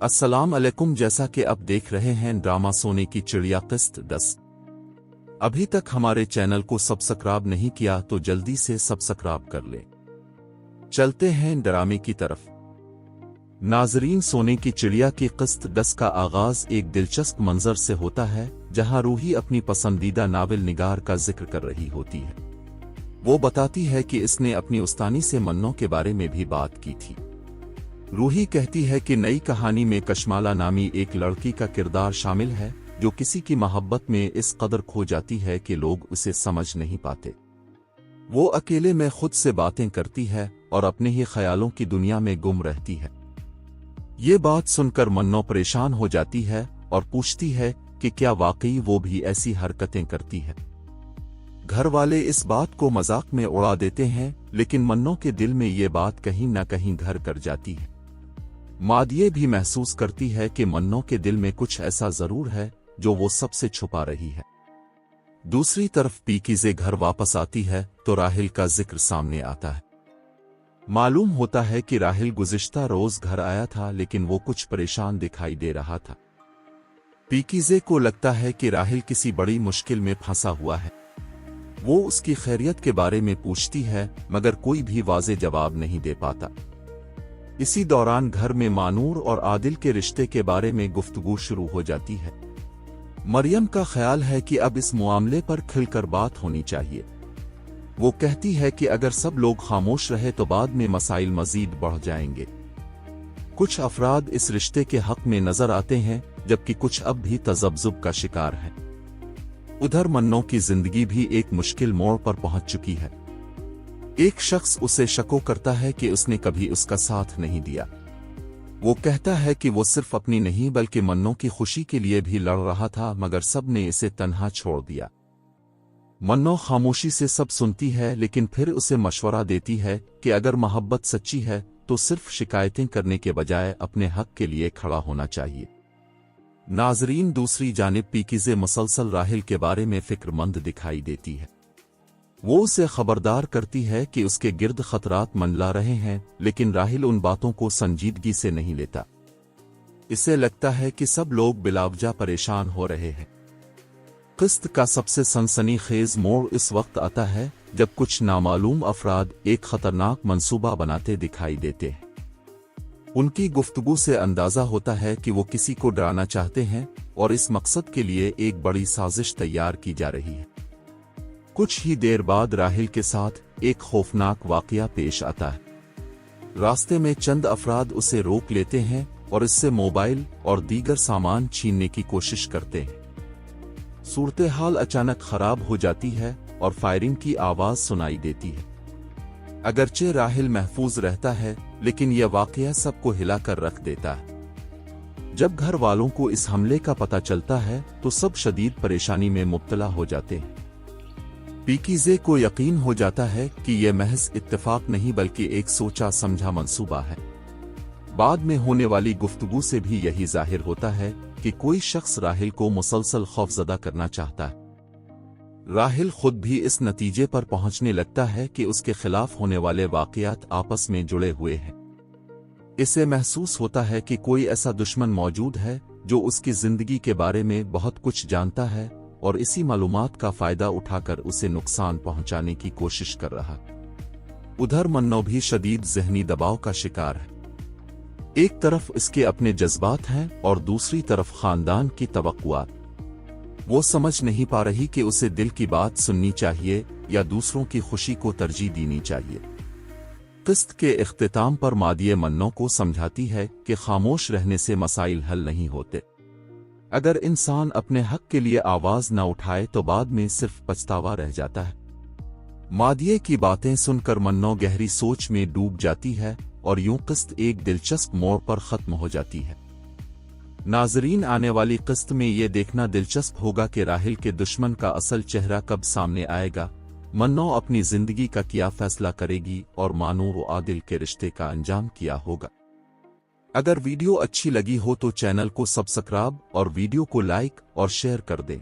अस्सलाम अलैकुम। जैसा कि अब देख रहे हैं ड्रामा सोने की चिड़िया किस्त 10। अभी तक हमारे चैनल को सब्सक्राइब नहीं किया तो जल्दी से सब्सक्राइब कर ले। चलते हैं ड्रामे की तरफ। नाजरीन, सोने की चिड़िया की किस्त 10 का आगाज एक दिलचस्प मंजर से होता है जहां रूही अपनी पसंदीदा नावल निगार का जिक्र कर रही होती है। वो बताती है कि इसने अपनी उस्तानी से मन्नों के बारे में भी बात की थी। रूही कहती है कि नई कहानी में कशमाला नामी एक लड़की का किरदार शामिल है जो किसी की मोहब्बत में इस कदर खो जाती है कि लोग उसे समझ नहीं पाते। वो अकेले में खुद से बातें करती है और अपने ही ख्यालों की दुनिया में गुम रहती है। ये बात सुनकर मन्नो परेशान हो जाती है और पूछती है कि क्या वाकई वो भी ऐसी हरकतें करती है। घर वाले इस बात को मजाक में उड़ा देते हैं, लेकिन मन्नो के दिल में ये बात कहीं न कहीं घर कर जाती है। मादिये भी महसूस करती है कि मन्नो के दिल में कुछ ऐसा जरूर है जो वो सबसे छुपा रही है। दूसरी तरफ पीकीज़े घर वापस आती है तो राहिल का जिक्र सामने आता है। मालूम होता है कि राहिल गुज़िश्ता रोज घर आया था, लेकिन वो कुछ परेशान दिखाई दे रहा था। पीकीज़े को लगता है कि राहिल किसी बड़ी मुश्किल में फंसा हुआ है। वो उसकी खैरियत के बारे में पूछती है, मगर कोई भी वाज़े जवाब नहीं दे पाता। इसी दौरान घर में मानूर और आदिल के रिश्ते के बारे में गुफ्तगू शुरू हो जाती है। मरियम का ख्याल है कि अब इस मामले पर खुलकर बात होनी चाहिए। वो कहती है कि अगर सब लोग खामोश रहे तो बाद में मसाइल मजीद बढ़ जाएंगे। कुछ अफराद इस रिश्ते के हक में नजर आते हैं, जबकि कुछ अब भी तज़ब्ज़ुब का शिकार हैं। उधर मन्नो की जिंदगी भी एक मुश्किल मोड़ पर पहुंच चुकी है। एक शख्स उसे शको करता है कि उसने कभी उसका साथ नहीं दिया। वो कहता है कि वो सिर्फ अपनी नहीं बल्कि मन्नो की खुशी के लिए भी लड़ रहा था, मगर सब ने इसे तन्हा छोड़ दिया। मन्नो खामोशी से सब सुनती है, लेकिन फिर उसे मशवरा देती है कि अगर मोहब्बत सच्ची है तो सिर्फ शिकायतें करने के बजाय अपने हक के लिए खड़ा होना चाहिए। नाजरीन, दूसरी जानिब पीकीज़े मुसलसल राहिल के बारे में फिक्रमंद दिखाई देती है। वो उसे खबरदार करती है कि उसके गिर्द खतरात मंडला रहे हैं, लेकिन राहिल उन बातों को संजीदगी से नहीं लेता। इसे लगता है कि सब लोग बिलावजा परेशान हो रहे हैं। किस्त का सबसे सनसनीखेज मोड़ इस वक्त आता है जब कुछ नामालूम अफराद एक खतरनाक मंसूबा बनाते दिखाई देते हैं। उनकी गुफ्तगू से अंदाजा होता है कि वो किसी को डराना चाहते हैं और इस मकसद के लिए एक बड़ी साजिश तैयार की जा रही है। कुछ ही देर बाद राहिल के साथ एक खौफनाक वाकया पेश आता है। रास्ते में चंद अफराद उसे रोक लेते हैं और इससे मोबाइल और दीगर सामान छीनने की कोशिश करते हैं। सूरत हाल अचानक खराब हो जाती है और फायरिंग की आवाज सुनाई देती है। अगरचे राहिल महफूज रहता है, लेकिन यह वाकया सबको हिलाकर रख देता है। जब घर वालों को इस हमले का पता चलता है तो सब शदीद परेशानी में मुब्तला हो जाते हैं। पीकीज़े को यकीन हो जाता है कि यह महज इत्तेफाक नहीं बल्कि एक सोचा समझा मंसूबा है। बाद में होने वाली गुफ्तगू से भी यही जाहिर होता है कि कोई शख्स राहिल को मुसलसल खौफजदा करना चाहता है। राहिल खुद भी इस नतीजे पर पहुंचने लगता है कि उसके खिलाफ होने वाले वाकयात आपस में जुड़े हुए हैं। इसे महसूस होता है कि कोई ऐसा दुश्मन मौजूद है जो उसकी जिंदगी के बारे में बहुत कुछ जानता है और इसी मालूमात का फायदा उठाकर उसे नुकसान पहुंचाने की कोशिश कर रहा। उधर मन्नो भी शदीद ज़हनी दबाव का शिकार है। एक तरफ इसके अपने जज्बात हैं और दूसरी तरफ खानदान की तवक्कुआत। वो समझ नहीं पा रही कि उसे दिल की बात सुननी चाहिए या दूसरों की खुशी को तरजीह देनी चाहिए। किस्त के इख्तिताम पर मादिये मन्नो को समझाती है कि खामोश रहने से मसाइल हल नहीं होते। अगर इंसान अपने हक के लिए आवाज न उठाए तो बाद में सिर्फ पछतावा रह जाता है। मादिये की बातें सुनकर मन्नो गहरी सोच में डूब जाती है और यूं किस्त एक दिलचस्प मोड़ पर खत्म हो जाती है। नाजरीन, आने वाली किस्त में ये देखना दिलचस्प होगा कि राहिल के दुश्मन का असल चेहरा कब सामने आएगा, मन्नो अपनी जिंदगी का क्या फैसला करेगी और मानूर और आदिल के रिश्ते का अंजाम क्या होगा। अगर वीडियो अच्छी लगी हो तो चैनल को सब्सक्राइब और वीडियो को लाइक और शेयर कर दें।